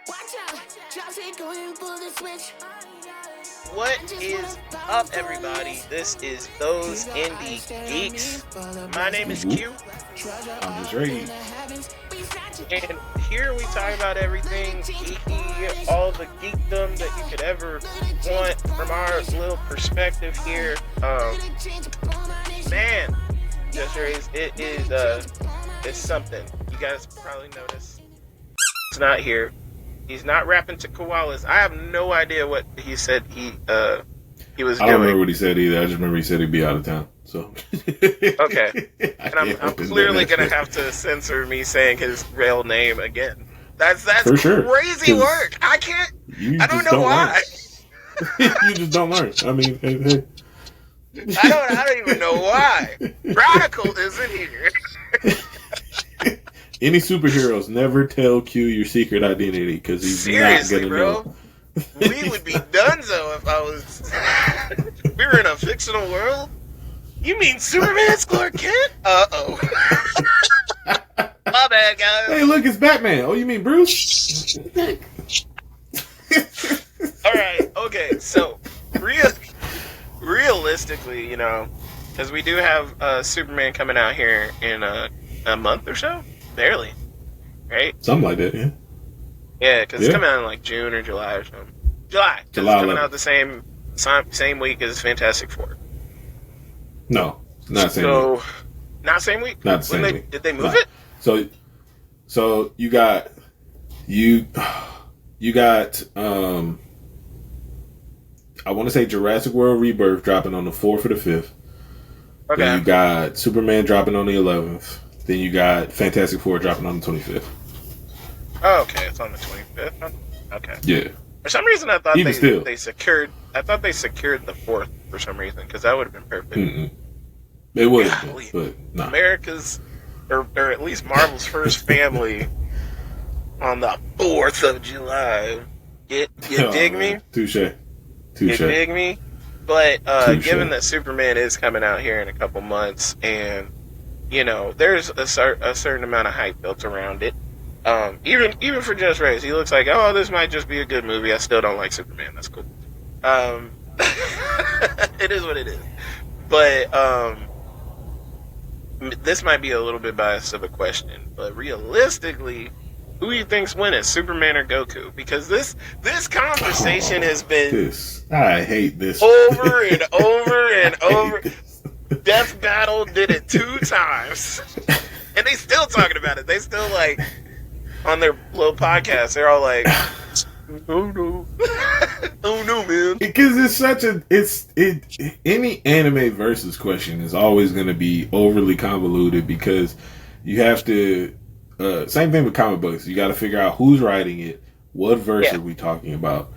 What is up, everybody? This is Those Indie Geeks. My name is Q. I'm JusRzd. And here we talk about everything geeky, all the geekdom that you could ever want from our little perspective here. Man, JusRzd, it is it's something. You guys probably noticed. He's not here. He's not rapping to koalas. I have no idea what he said he was doing. I don't remember what he said either. I just remember he said he'd be out of town. So okay, and I'm clearly gonna have to censor me saying his real name again. That's for sure, crazy work. I can't. I don't know why. You just don't learn. I mean, hey. I don't even know why. Prodigyl isn't here. Any superheroes never tell Q your secret identity because he's seriously, not gonna know. We would be donezo if I was. We were in a fictional world. You mean Superman's Clark Kent? Uh-oh. My bad, guys. Hey, look, it's Batman. Oh, you mean Bruce? Alright, okay, so, realistically, you know, because we do have Superman coming out here in a month or so? Barely. Right? Something like that, yeah. Yeah, because it's coming out in like June or July or something. July. It's coming out the same week as Fantastic Four. No, not same week. Not same week? Not the same week. Did they move it? So you got I want to say Jurassic World Rebirth dropping on the 4th or the 5th. Okay. Then you got Superman dropping on the 11th. Then you got Fantastic Four dropping on the 25th. Oh, okay. It's on the 25th. Okay. Yeah. For some reason, I thought they secured. I thought they secured the 4th for some reason because that would have been perfect. Mm-mm. It would have been, but nah. America's, or at least Marvel's first family on the 4th of July. You dig me? Touche. You dig me? But given that Superman is coming out here in a couple months, and you know, there's a certain amount of hype built around it. Even for JusRzd, he looks like, oh, this might just be a good movie. I still don't like Superman. That's cool. It is what it is. But this might be a little bit biased of a question, but realistically, who do you think's winning, Superman or Goku? Because this conversation has been I hate this over and over and over. Death Battle did it 2 times, and they still talking about it. They still like on their little podcast. They're all like, "Oh no, oh no, man!" Because it's such any anime versus question is always going to be overly convoluted because you have to. Same thing with comic books. You got to figure out who's writing it, what verse are we talking about,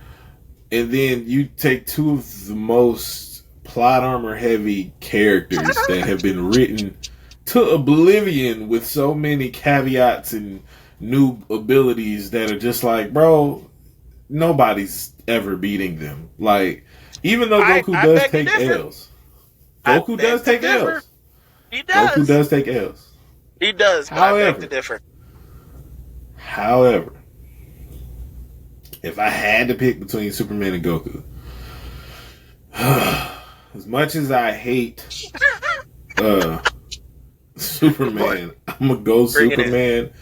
and then you take 2 of the most plot armor heavy characters that have been written to oblivion with so many caveats and new abilities that are just like, bro, nobody's ever beating them. Like, even though Goku does take L's. Goku does take L's. He does. Goku does take L's. He does, but I beg to differ. However, if I had to pick between Superman and Goku, as much as I hate Superman, I'm gonna go Superman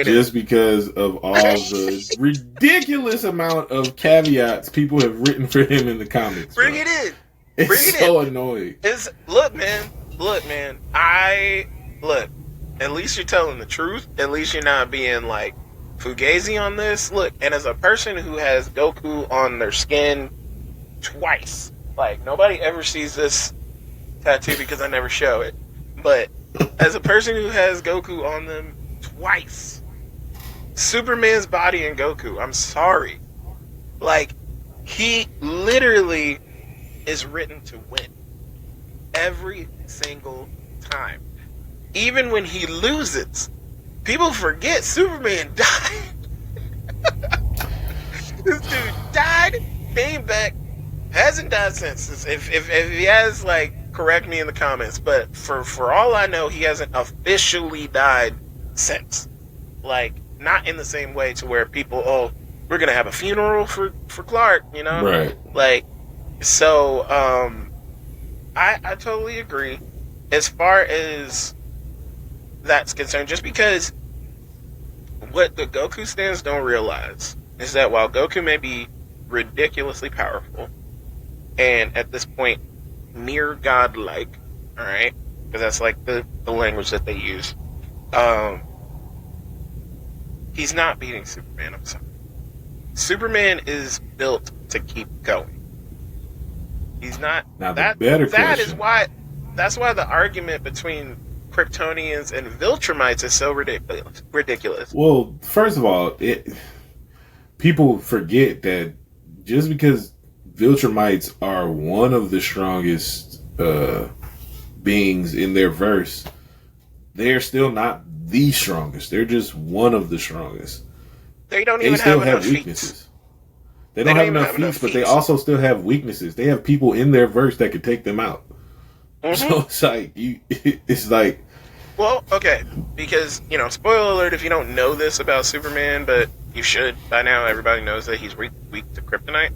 just because of all the ridiculous amount of caveats people have written for him in the comics. Bring it in. It's so annoying. Look, man. At least you're telling the truth. At least you're not being like fugazi on this. Look, and as a person who has Goku on their skin twice. Like, nobody ever sees this tattoo because I never show it. But as a person who has Goku on them twice, Superman's body and Goku, I'm sorry. Like, he literally is written to win. Every single time. Even when he loses, people forget Superman died. This dude died, came back, hasn't died since. If he has, like, correct me in the comments, but for all I know, he hasn't officially died since. Like, not in the same way to where people, we're gonna have a funeral for Clark, you know? Right. Like, so, I totally agree. As far as that's concerned, just because what the Goku stands don't realize is that while Goku may be ridiculously powerful, and at this point, near godlike, alright? Because that's like the language that they use. He's not beating Superman. I'm sorry. Superman is built to keep going. He's not. Now that is why. That's why the argument between Kryptonians and Viltrumites is so ridiculous. Well, first of all, people forget that just because Viltrumites are one of the strongest beings in their verse, they're still not the strongest. They're just one of the strongest. They don't even have enough weaknesses. Feats. They don't have enough feats, but they also still have weaknesses. They have people in their verse that could take them out. Mm-hmm. So it's like it's like. Well, okay, because spoiler alert if you don't know this about Superman, but you should by now. Everybody knows that he's weak to kryptonite.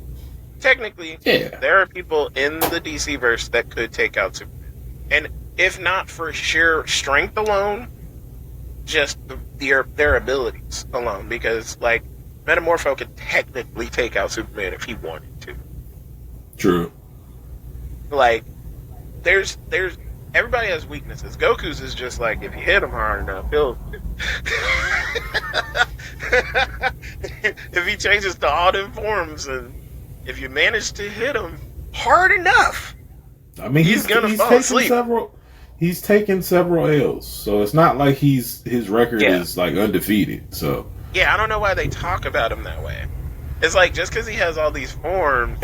Technically, there are people in the DC verse that could take out Superman, and if not for sheer strength alone, just their abilities alone, because like Metamorpho could technically take out Superman if he wanted to. True. Like, there's everybody has weaknesses. Goku's is just like if you hit him hard enough, he'll. If he changes to all them forms, and if you manage to hit him hard enough, I mean, he's gonna fall asleep. He's taken several L's, so it's not like his record is like undefeated. So yeah, I don't know why they talk about him that way. It's like just because he has all these forms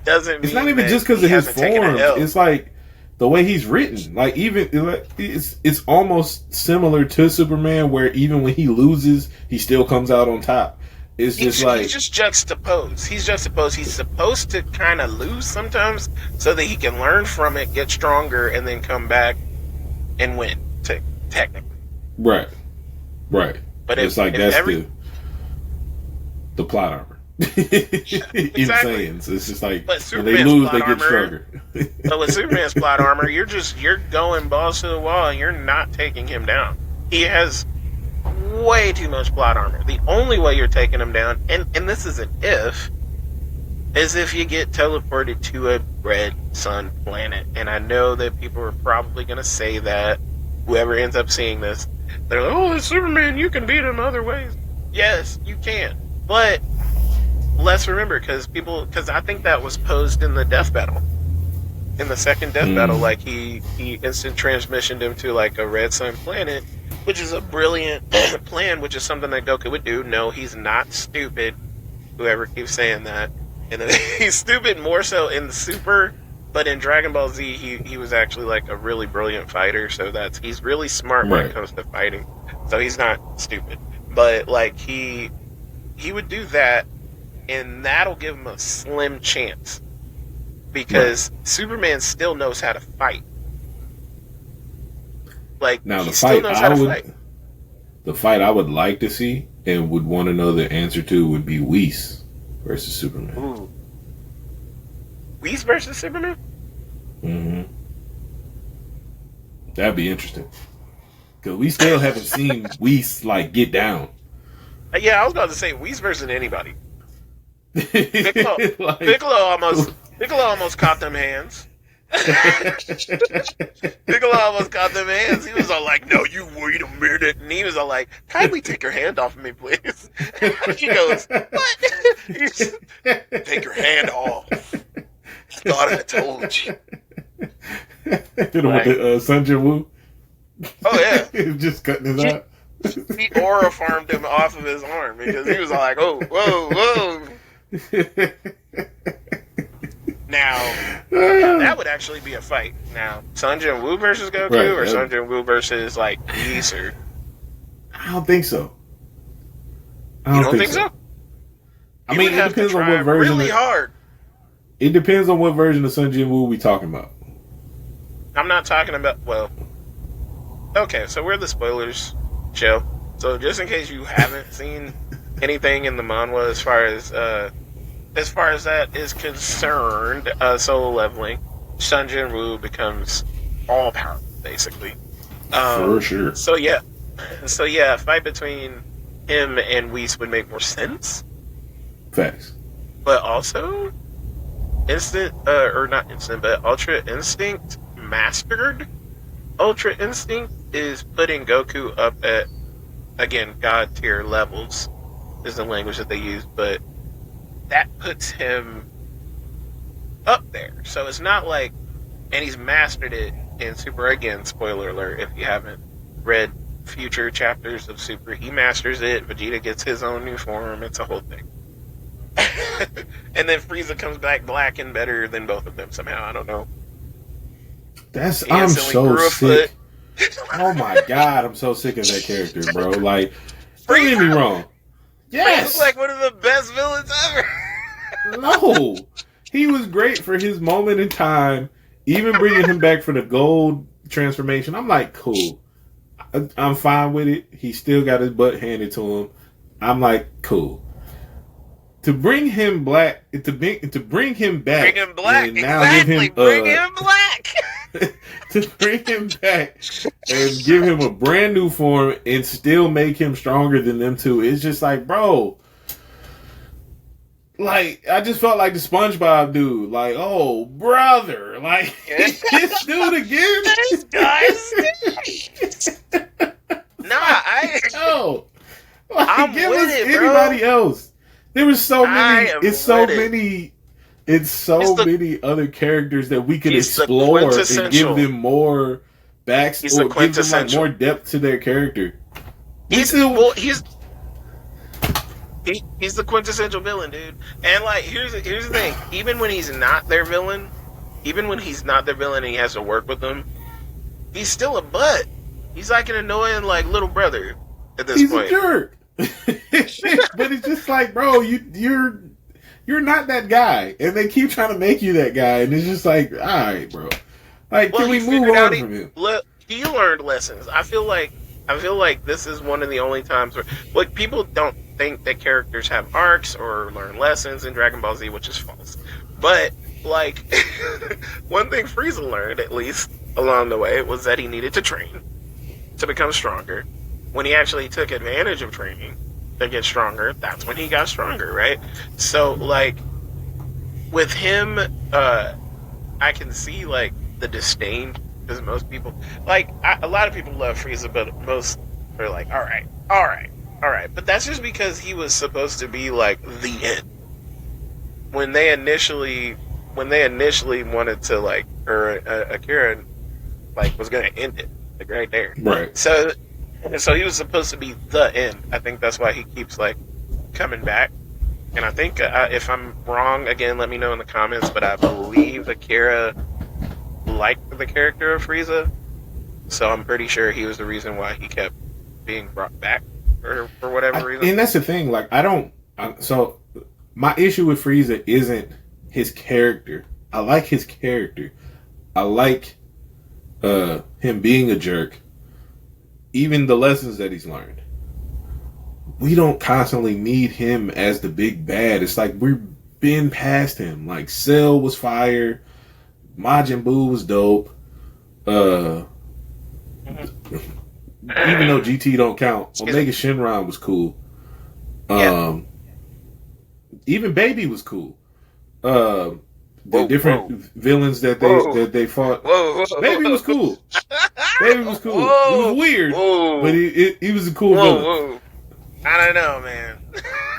doesn't mean it's not even just because of his forms. It's like the way he's written. Like even it's almost similar to Superman, where even when he loses, he still comes out on top. It's just he's just juxtaposed. He's juxtaposed. He's supposed to kind of lose sometimes so that he can learn from it, get stronger, and then come back and win. Technically, right. But it's like that's the plot armor. Exactly. Insane. So it's just like when they lose, they get stronger. But with Superman's plot armor, you're going balls to the wall, and you're not taking him down. He has way too much plot armor. The only way you're taking him down, and this is an if, is if you get teleported to a red sun planet. And I know that people are probably going to say that, whoever ends up seeing this, they're like, oh, it's Superman, you can beat him other ways. Yes, you can. But let's remember, because I think that was posed in the death battle. In the second death battle, like he instant transmissioned him to like a red sun planet, which is a brilliant plan, which is something that Goku would do. No, he's not stupid. Whoever keeps saying that. And he's stupid more so in the Super, but in Dragon Ball Z, he was actually like a really brilliant fighter. So he's really smart when it comes to fighting. So he's not stupid. But like he would do that, and that'll give him a slim chance. Because Superman still knows how to fight. Like, now he still knows how to fight. The fight I would like to see and would want to know the answer to would be Whis versus Superman. Ooh. Whis versus Superman? Mm-hmm. That'd be interesting. Because we still haven't seen Whis, like, get down. Yeah, I was about to say Whis versus anybody. Piccolo almost caught them hands. Piccolo almost caught them hands. He was all like, no, you wait a minute. And he was all like, kindly take your hand off of me, please. He goes, what? Take your hand off. I thought I told you. Hit him with the Sun Jin Woo. Oh, yeah. He was just cutting his arm. He aura farmed him off of his arm because he was all like, oh, whoa. Now, that would actually be a fight. Now, Sun Jin Woo versus Goku, or Sun Jin Woo versus like Whis, or I don't think so. You don't think so? I mean, it depends on what version. Really hard. It depends on what version of Sun Jin Woo we talking about. I'm not talking about. Well, okay, so we're the spoilers show. So just in case you haven't seen anything in the manhwa as far as that is concerned, solo leveling, Sun Jin-woo becomes all powerful, basically. For sure. So yeah, a fight between him and Whis would make more sense. Facts. But also, Ultra Instinct Mastered. Ultra Instinct is putting Goku up at, again, God tier levels, is the language that they use, but that puts him up there. So it's not like, and he's mastered it in Super again, spoiler alert if you haven't read future chapters of Super, he masters it, Vegeta gets his own new form, it's a whole thing. And then Frieza comes back black and better than both of them somehow, I don't know. I'm so sick. Oh my god, I'm so sick of that character, bro. Like, don't get me wrong. Yes! He's like one of the best villains ever. No! He was great for his moment in time. Even bringing him back for the gold transformation, I'm like, cool. I'm fine with it. He still got his butt handed to him. I'm like, cool. To bring him black, to bring him back, bring him black, and now exactly. Bring him black. To bring him back and give him a brand new form and still make him stronger than them two. It's just like, bro. Like, I just felt like the SpongeBob dude. Like, oh, brother. Like, this dude again? This guy's No. Like, I'm give with us it, anybody bro. else. There was so many. It's so many other characters that we could explore and give them more backstory, or give them like more depth to their character. He's the quintessential villain, dude. And like, here's the thing: even when he's not their villain, and he has to work with them, he's still a butt. He's like an annoying like little brother at this point. He's a jerk. But it's just like, bro, you're not that guy, and they keep trying to make you that guy, and it's just like, all right, bro. Like, can we move on from him? He learned lessons. I feel like this is one of the only times where, like, people don't think that characters have arcs or learn lessons in Dragon Ball Z, which is false. But like, one thing Frieza learned, at least along the way, was that he needed to train to become stronger. When he actually took advantage of training to get stronger, that's when he got stronger, right? So, like, with him, I can see, like, the disdain, because most people, like, a lot of people love Frieza, but most are like, all right. But that's just because he was supposed to be, like, the end. When they initially wanted to, like, or Akira, like, was going to end it, like, right there. Right. So he was supposed to be the end. I think that's why he keeps, like, coming back. And I think, if I'm wrong, again, let me know in the comments, but I believe Akira liked the character of Frieza. So I'm pretty sure he was the reason why he kept being brought back, or for whatever reason. And that's the thing, like, so my issue with Frieza isn't his character. I like his character. I like him being a jerk. Even the lessons that he's learned. We don't constantly need him as the big bad. It's like we've been past him. Like, Cell was fire. Majin Buu was dope. Even though GT don't count, Omega Shenron was cool. Even Baby was cool. The different villains that they fought. Baby was cool. Baby was cool. It was weird, but he was a cool villain. I don't know, man.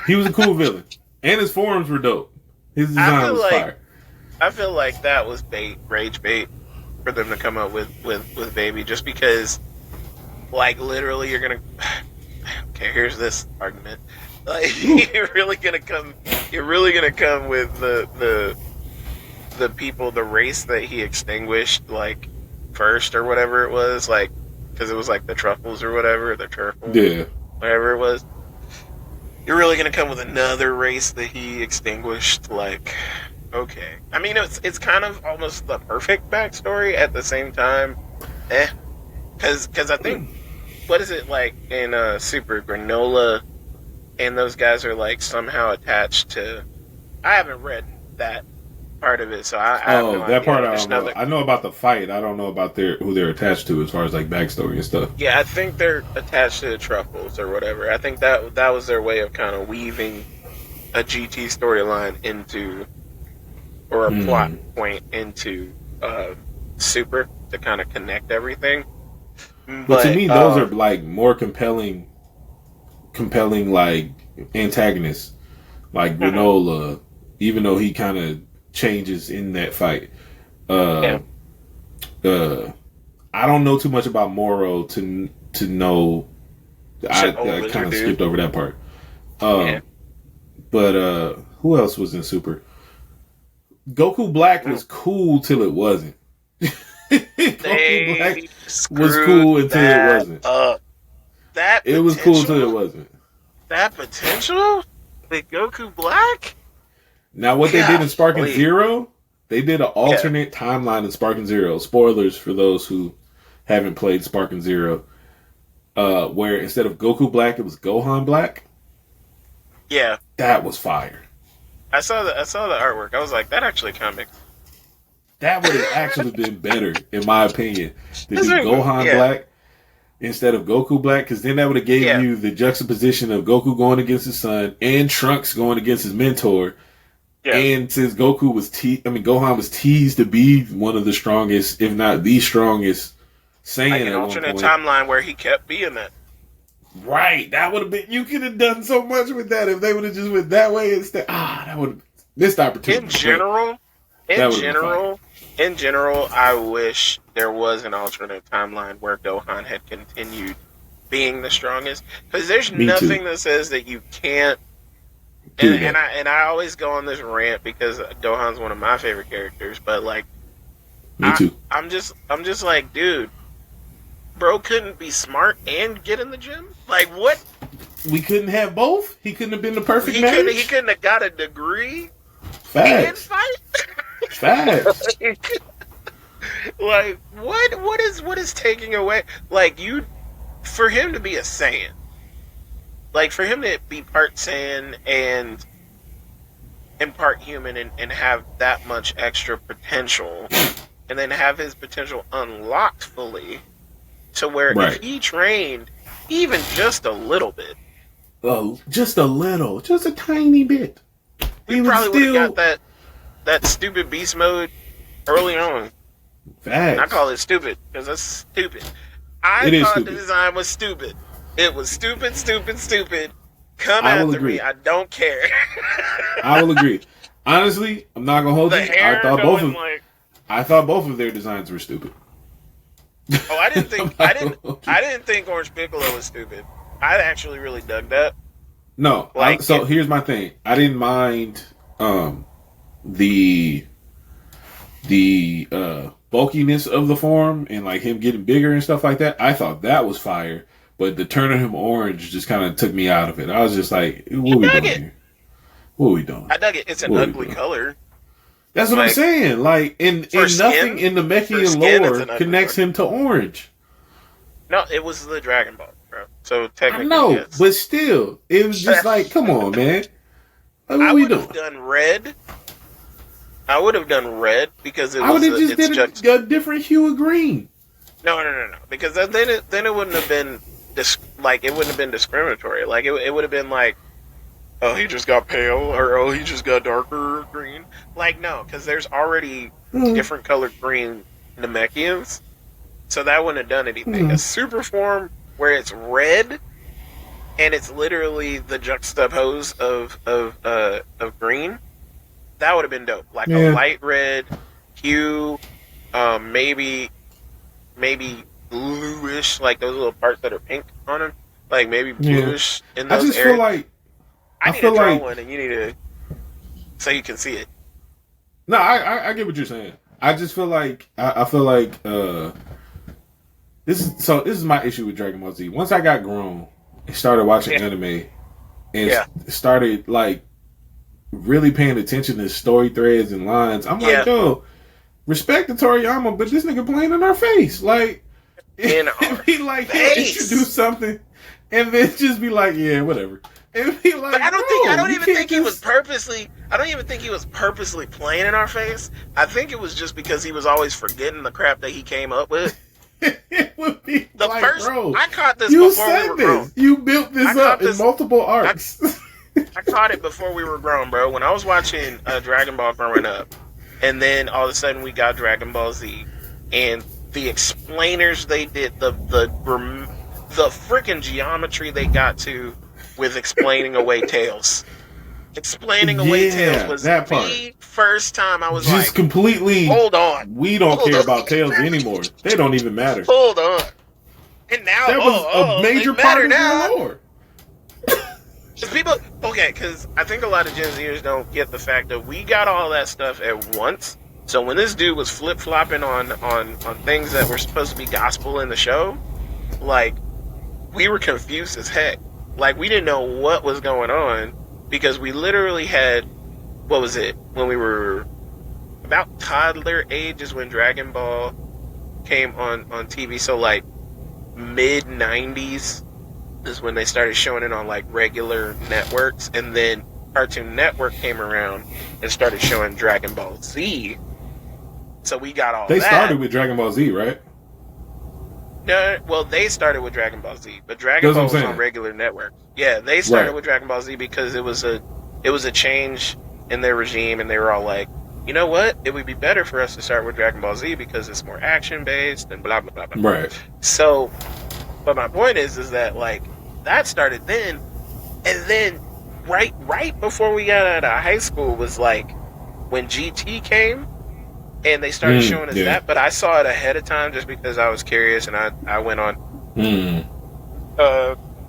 He was a cool villain, and his forms were dope. His design was fire. I feel like that was rage bait for them to come up with Baby, just because, like, literally, you're gonna. Okay, here's this argument. Like, you're really gonna come with the people, the race that he extinguished, like, first or whatever it was, like, because it was like the truffles or whatever, the turtle, whatever it was. You're really gonna come with another race that he extinguished? Like, okay. I mean, it's kind of almost the perfect backstory at the same time. Because I think, what is it like in Super Granola and those guys are like somehow attached to. I haven't read that part of it, so I have no that idea. part I don't know. I know about the fight. I don't know about who they're attached to as far as like backstory and stuff. Yeah, I think they're attached to the Truffles or whatever. I think that was their way of kind of weaving a GT storyline into, or a plot point into Super to kind of connect everything. But to me, those are like more compelling like antagonists, like Granola, even though he kind of changes in that fight. I don't know too much about Moro to know. I kind of skipped over that part. But who else was in Super? Goku Black was cool till it wasn't. Goku Black was cool until it wasn't. It was cool till it wasn't. That potential with Goku Black? Now, what they did in Sparking Zero, they did an alternate timeline in Sparking Zero. Spoilers for those who haven't played Sparking Zero. Where instead of Goku Black, it was Gohan Black. Yeah. That was fire. I saw the artwork. I was like, that actually comics. That would have actually been better, in my opinion, to be Gohan Black instead of Goku Black, because then that would have gave you the juxtaposition of Goku going against his son and Trunks going against his mentor. Yeah. And since Gohan was teased to be one of the strongest, if not the strongest, Saiyan like an alternate timeline where he kept being that. Right, that would have been. You could have done so much with that if they would have just went that way instead. That would have missed opportunity. In general, I wish there was an alternate timeline where Gohan had continued being the strongest, because there's nothing that says that you can't. And I always go on this rant because Gohan's one of my favorite characters, but like, me too. I'm just like, dude, bro couldn't be smart and get in the gym. Like, what? We couldn't have both. He couldn't have been the perfect marriage. He couldn't have got a degree. Facts. And fight. Facts. Like, what is taking away? Like, for him to be a Saiyan, like for him to be part Saiyan and part human and have that much extra potential, and then have his potential unlocked fully, to where if he trained even just a little bit, just a tiny bit, we probably would have got that stupid beast mode early on. Facts. I call it stupid because that's stupid. I thought the design was stupid. It was stupid. Come after me. I don't care. I will agree. Honestly, I'm not gonna hold you. I thought both of their designs were stupid. Oh, I didn't think Orange Piccolo was stupid. I actually really dug that. No, here's my thing. I didn't mind the bulkiness of the form and like him getting bigger and stuff like that. I thought that was fire, but the turning him orange just kind of took me out of it. I was just like, what are we doing here? What are we doing? I dug it. It's an ugly color. That's what I'm saying. Like, and nothing in the Mechian lore connects him to orange. No, it was the Dragon Ball, bro. So technically, I know, but still, it was just like, come on, man. Like, what are we doing? I would have done red because it was. I would have just did a different hue of green. No. Because then it wouldn't have been it wouldn't have been discriminatory. Like it would have been like, oh, he just got pale, or oh, he just got darker green. Like, no, because there's already different colored green Namekians, so that wouldn't have done anything. A super form where it's red and it's literally the juxtapose of green, that would have been dope. Like a light red hue, maybe bluish, like those little parts that are pink on them, like maybe bluish in those areas. Feel like I need to draw one, and you need to, so you can see it. No, I get what you're saying. I just feel like I feel like this is my issue with Dragon Ball Z. Once I got grown and started watching anime and started like really paying attention to story threads and lines, I'm like, yo, respect the Toriyama, but this nigga playing in our face. Like, he like introduce something and then just be like, yeah, whatever. and be like, But I don't think he was purposely playing in our face. I think it was just because he was always forgetting the crap that he came up with. It would be bro, I caught this before we were grown. You built this up in multiple arcs. I caught it before we were grown, bro. When I was watching Dragon Ball growing up, and then all of a sudden we got Dragon Ball Z, and the explainers they did, the freaking geometry they got to with explaining away Tails. Explaining away Tails was the first time I was just like, completely, hold on. We don't care about Tails anymore. They don't even matter. Hold on. And now, that was a major part of the lore. Because I think a lot of Gen Zers don't get the fact that we got all that stuff at once. So when this dude was flip-flopping on things that were supposed to be gospel in the show, like, we were confused as heck. Like, we didn't know what was going on, because we literally had, what was it, when we were about toddler age is when Dragon Ball came on TV. So, like, mid-90s is when they started showing it on, like, regular networks. And then Cartoon Network came around and started showing Dragon Ball Z. So we got all that. They started with Dragon Ball Z, right? No, well, they started with Dragon Ball Z, but Dragon Ball was on regular networks. Yeah, they started with Dragon Ball Z because it was a change in their regime, and they were all like, you know what? It would be better for us to start with Dragon Ball Z because it's more action based and blah blah blah blah. Right. So, but my point is that, like, that started then, and then right before we got out of high school was like when GT came. And they started showing us that, but I saw it ahead of time just because I was curious, and I went on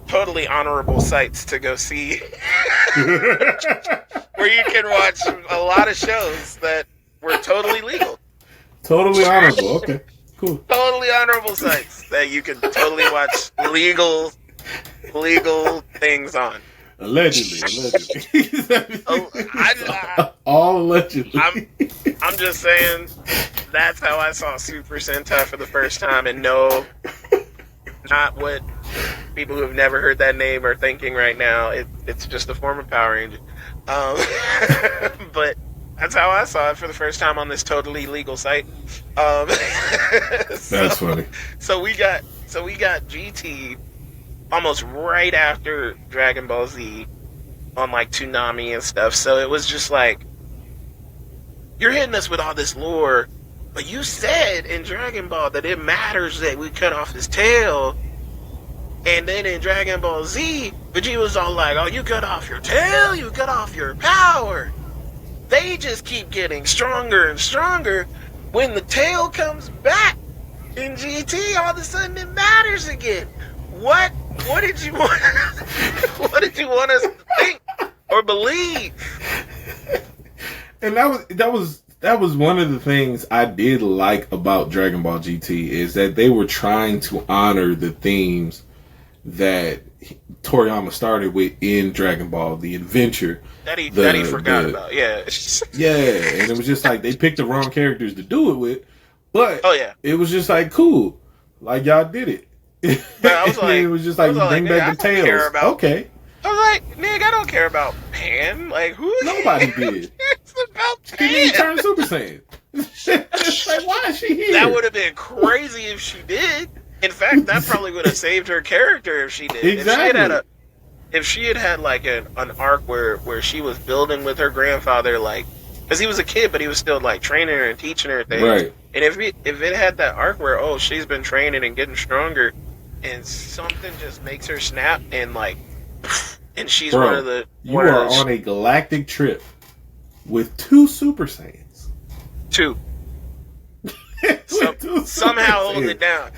totally honorable sites to go see where you can watch a lot of shows that were totally legal. Totally honorable. Okay, cool. Totally honorable sites that you can totally watch legal things on. Allegedly. All allegedly. I'm just saying, that's how I saw Super Sentai for the first time, and no, not what people who have never heard that name are thinking right now. It's just a form of Power Ranger. But that's how I saw it for the first time on this totally legal site. That's funny. So we got GT almost right after Dragon Ball Z on, like, Toonami and stuff. So it was just like, you're hitting us with all this lore, but you said in Dragon Ball that it matters that we cut off his tail. And then in Dragon Ball Z, Vegeta was all like, oh, you cut off your tail, you cut off your power. They just keep getting stronger and stronger. When the tail comes back in GT, all of a sudden it matters again. What did you want? What did you want us to think or believe? And that was one of the things I did like about Dragon Ball GT, is that they were trying to honor the themes that Toriyama started with in Dragon Ball, the adventure that he forgot about. Yeah, yeah, and it was just like they picked the wrong characters to do it with, but it was just like, cool, like, y'all did it. I was like, it was just like, bring back the tails. Okay. I was like, nigga, I don't care about Pan. Like, who? Nobody did. It's about Pan. She didn't turn Super Saiyan. Like, why is she here? That would have been crazy if she did. In fact, that probably would have saved her character if she did. Exactly. If she had like an arc where she was building with her grandfather, like, because he was a kid, but he was still like training her and teaching her things. Right. And if it had that arc where, she's been training and getting stronger, and something just makes her snap and like, and she's one of the. You are on a galactic trip with 2 Super Saiyans. 2. Somehow holding it down.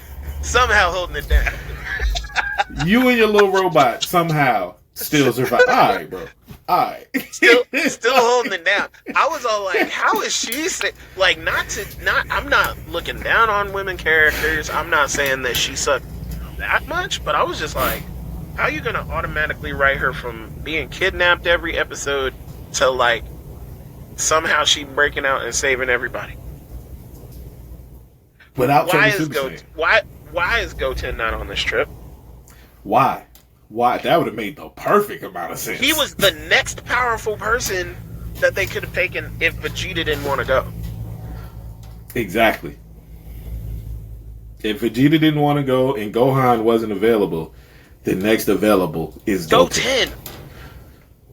You and your little robot somehow still survive. All right, bro. All right. Still holding it down. I was all like, how is she like, I'm not looking down on women characters. I'm not saying that she sucked that much, but I was just like, how are you going to automatically write her from being kidnapped every episode to, like, somehow she breaking out and saving everybody? Without turning Super Saiyan. Why is Goten not on this trip? Why Why? That would have made the perfect amount of sense. He was the next powerful person that they could have taken if Vegeta didn't want to go. Exactly. If Vegeta didn't want to go and Gohan wasn't available, the next available is Goten.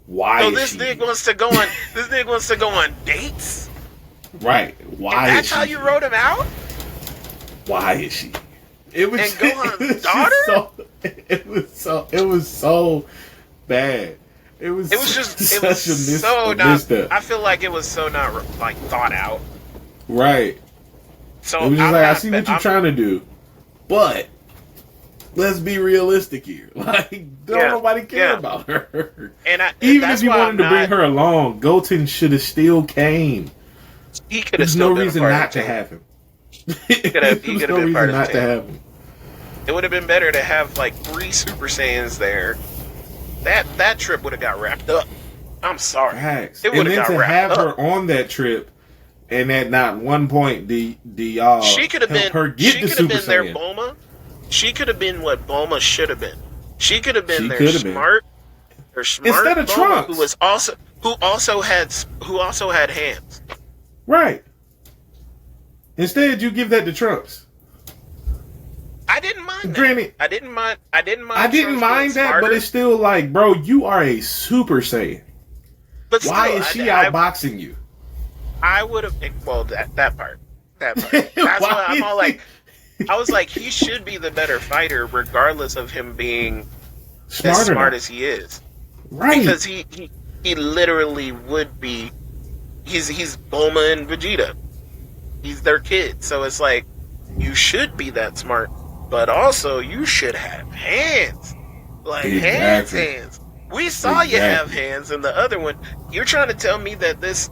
Why? So this nigga wants to go on. This nigga wants to go on dates. Right. Why? And that's how you wrote him out. Why is she? It was. And Gohan's daughter. It was so bad. It was just such it was a so not. misstep. I feel like it was so not like thought out. Right. So it was just I see what you're trying to do, but let's be realistic here. Like, nobody care about her. And even if you wanted to bring her along, Goten should have still came. He could have. There's no reason not to have him. He could have been part of the team. To have him. It would have been better to have like 3 Super Saiyans there. That trip would have got wrapped up. I'm sorry. Facts. It would have got wrapped up. And then to have her on that trip, and at not one point y'all she could have been her get she the could Super have been Saiyan. their Bulma. She could have been what Bulma should have been. She could have been their smart instead of Bulma, Trunks, who also had hands. Right. Instead, you give that to Trunks. I didn't mind Granted, that. I didn't mind that, but it's still like, bro, you are a Super Saiyan. But why is she outboxing you? I would have. Well, that part. That's why I'm all like. I was like, he should be the better fighter, regardless of him being as smart as he is. Right. Because he literally would be. He's Bulma and Vegeta. He's their kid, so it's like you should be that smart, but also you should have hands, like hands. We saw you have hands in the other one. You're trying to tell me that this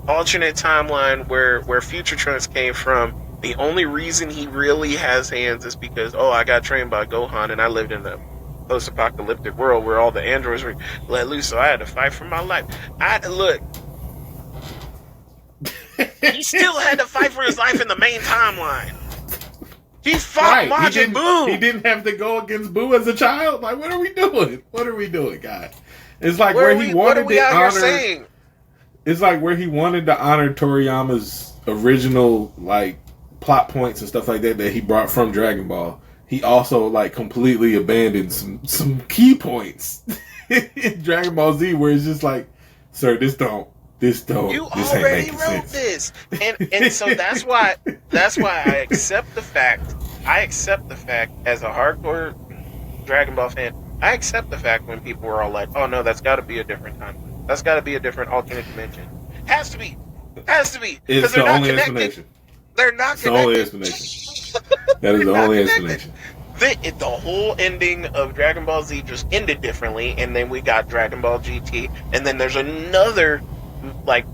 alternate timeline where Future Trunks came from, the only reason he really has hands is because I got trained by Gohan and I lived in a post-apocalyptic world where all the androids were let loose, so I had to fight for my life. Look. He still had to fight for his life in the main timeline. He fought Majin Buu. He didn't have to go against Buu as a child. Like, what are we doing? What are we doing, guys? It's like where he wanted to honor. It's like where he wanted to honor Toriyama's original like plot points and stuff like that he brought from Dragon Ball. He also like completely abandoned some key poins in Dragon Ball Z, where it's just like, sir, this don't. You already wrote this, and so that's why I accept the fact. As a hardcore Dragon Ball fan, I accept the fact when people were all like, "Oh no, that's got to be a different time. That's got to be a different alternate dimension. Has to be, It's the only explanation. They're not connected. The only explanation. That is the only explanation. The whole ending of Dragon Ball Z just ended differently, and then we got Dragon Ball GT, and then there's another like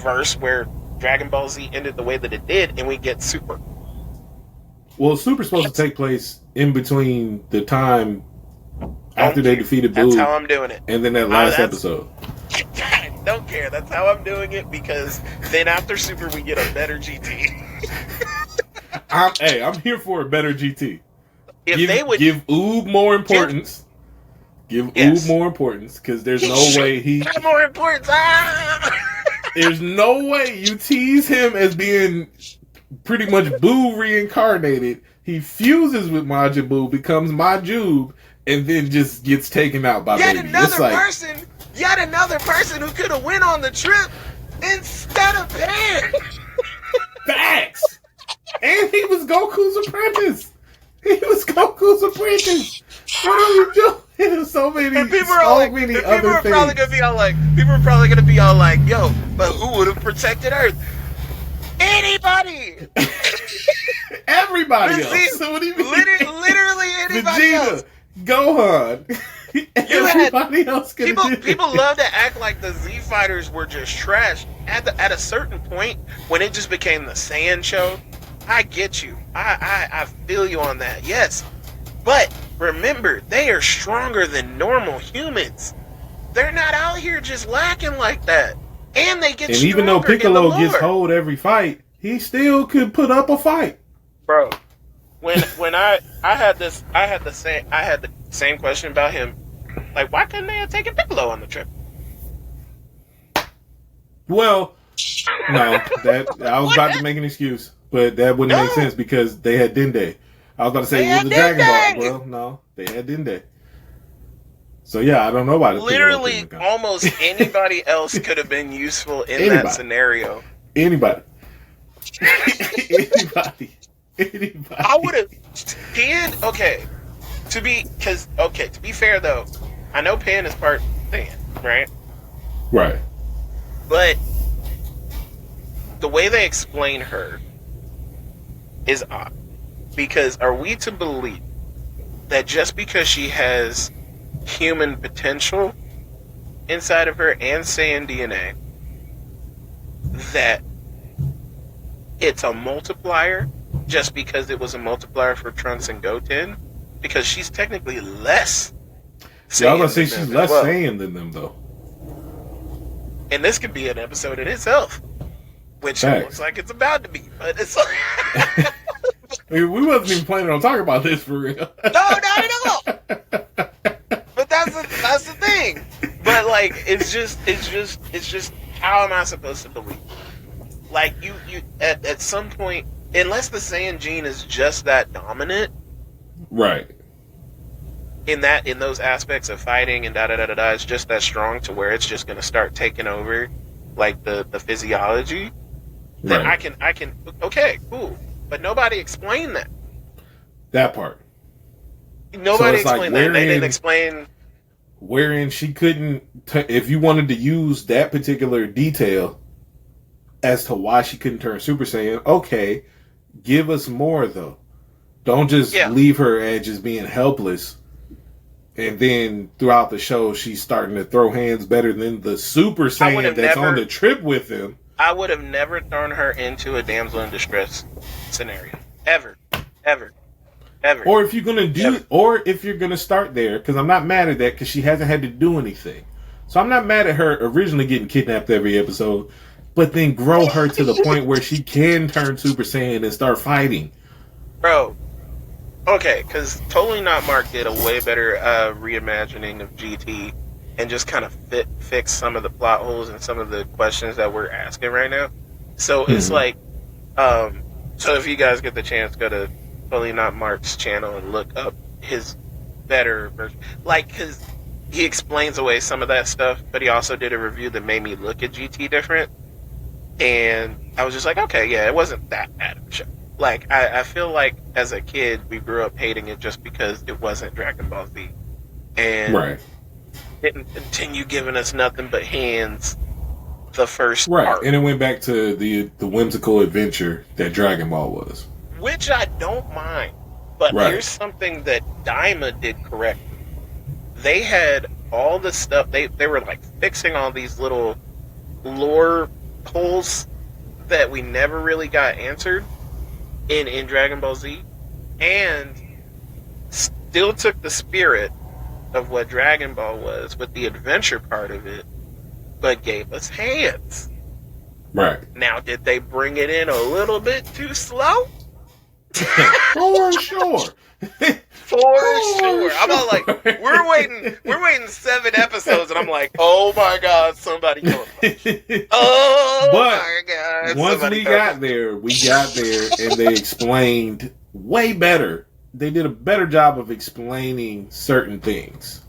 verse where Dragon Ball Z ended the way that it did, and we get Super. Well, Super's supposed to take place in between the time after they defeated Buu. That's how I'm doing it. And then that last episode. Don't care. That's how I'm doing it, because then after Super we get a better GT. I'm here for a better GT. If they would give Oob more importance. Give Oob more importance, because there's no way he got more importance. There's no way you tease him as being pretty much Buu reincarnated. He fuses with Majin Buu, becomes Majub, and then just gets taken out by yet Baby. Yet another person who could have went on the trip instead of Pan. Facts. And he was Goku's apprentice. What are we doing? There's so many. And people are probably gonna be all like, "Yo, but who would have protected Earth? Anybody? Everybody else. So what do you mean? Literally anybody Vegeta, else. Gohan. Everybody else could do it. People love to act like the Z Fighters were just trash. At a certain point, when it just became the Saiyan show, I get you. I feel you on that. Yes. But remember, they are stronger than normal humans. They're not out here just lacking like that. And they get stronger. And even though Piccolo gets hold every fight, he still could put up a fight. Bro, I had the same question about him. Like, why couldn't they have taken Piccolo on the trip? Well, no, that I was about to make an excuse, but that wouldn't make sense because they had Dende. I was about to say it was the Dragon Ball. Well, no, they had Dende. So yeah, I don't know why. Literally, almost anybody else could have been useful in that scenario. Anybody. I would have. Pan. Okay. To be fair though, I know Pan is part Pan, right? Right. But the way they explain her is odd. Because are we to believe that just because she has human potential inside of her and Saiyan DNA, that it's a multiplier just because it was a multiplier for Trunks and Goten? Because she's technically less Saiyan. Yeah, I was gonna say she's less Saiyan than them, though. And this could be an episode in itself, which looks like it's about to be. But it's like I mean, we wasn't even planning on talking about this for real. No, not at all. But that's the thing. But like, it's just how am I supposed to believe? Like you at some point, unless the Saiyan gene is just that dominant, right? In those aspects of fighting and it's just that strong to where it's just going to start taking over, like the physiology. Then I can okay, cool, but nobody explained that. That part. Nobody explained that. They didn't explain wherein she couldn't. If you wanted to use that particular detail as to why she couldn't turn Super Saiyan, okay, give us more though. Don't just leave her as just being helpless. And then throughout the show, she's starting to throw hands better than the Super Saiyan that's on the trip with him. I would have never thrown her into a damsel in distress scenario. Ever. Or if you're gonna start there, because I'm not mad at that, because she hasn't had to do anything. So I'm not mad at her originally getting kidnapped every episode, but then grow her to the point where she can turn Super Saiyan and start fighting. Bro. Okay, because Totally Not Mark did a way better reimagining of GT and just kind of fix some of the plot holes and some of the questions that we're asking right now. So it's like, so if you guys get the chance, go to Totally Not Mark's channel and look up his better version. Like, because he explains away some of that stuff, but he also did a review that made me look at GT different. And I was just like, okay, yeah, it wasn't that bad of a show. Like, I feel like as a kid, we grew up hating it just because it wasn't Dragon Ball Z. And didn't continue giving us nothing but hands the first part. And it went back to the whimsical adventure that Dragon Ball was. Which I don't mind. But here's something that Daima did correct. They had all the stuff, they were like fixing all these little lore holes that we never really got answered in Dragon Ball Z, and still took the spirit of what Dragon Ball was with the adventure part of it, but gave us hands. Right. Now, did they bring it in a little bit too slow? For sure. For sure. I'm all like, we're waiting 7 episodes, and I'm like, oh my god, somebody come. Oh my god. Once we got there, and they explained way better. They did a better job of explaining certain things.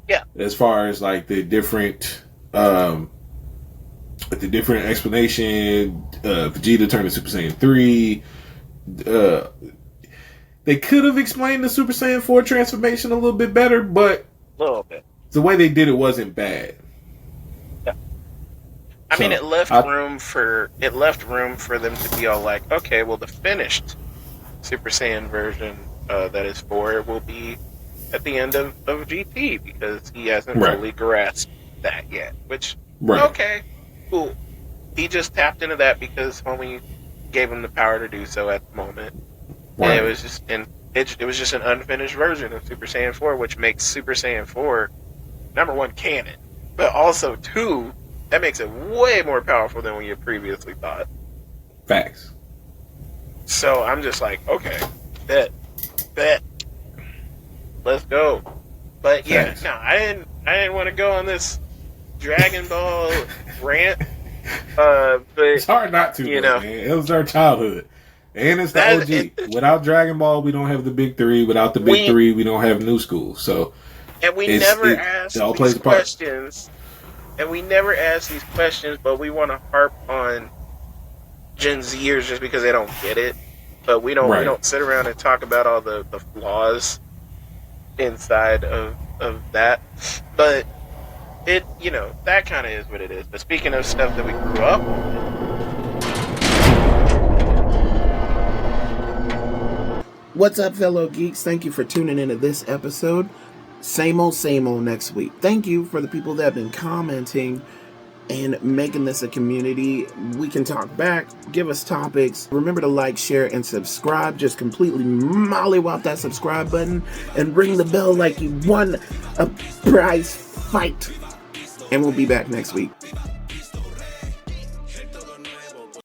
Yeah. As far as like the different explanation, Vegeta turned to Super Saiyan 3. They could have explained the Super Saiyan 4 transformation a little bit better, but a little bit. The way they did it wasn't bad. Yeah. I mean, it left room for them to be all like, okay, well, the finished Super Saiyan version that is 4 will be at the end of GT because he hasn't fully grasped that yet. Which, okay, cool. He just tapped into that because homie gave him the power to do so at the moment. And it was just it was just an unfinished version of Super Saiyan 4, which makes Super Saiyan 4 number 1 canon, but also 2 that makes it way more powerful than we had previously thought. Facts. So I'm just like, okay, Bet. Let's go. But yeah, Thanks. no, I didn't want to go on this Dragon Ball rant. But It's hard not to, you though, know, man. It was our childhood. And it's the that OG. Without Dragon Ball, we don't have the big three. Without the big three, we don't have New School. So, and we never ask it all these plays a part. questions. And we never ask these questions, but we want to harp on Gen Zers just because they don't get it. But we don't. Right. We don't sit around and talk about all the flaws inside of that. But it, that kind of is what it is. But speaking of stuff that we grew up on. What's up, fellow geeks? Thank you for tuning into this episode. Same old next week. Thank you for the people that have been commenting and making this a community. We can talk back, give us topics. Remember to like, share, and subscribe. Just completely mollywop that subscribe button and ring the bell like you won a prize fight. And we'll be back next week.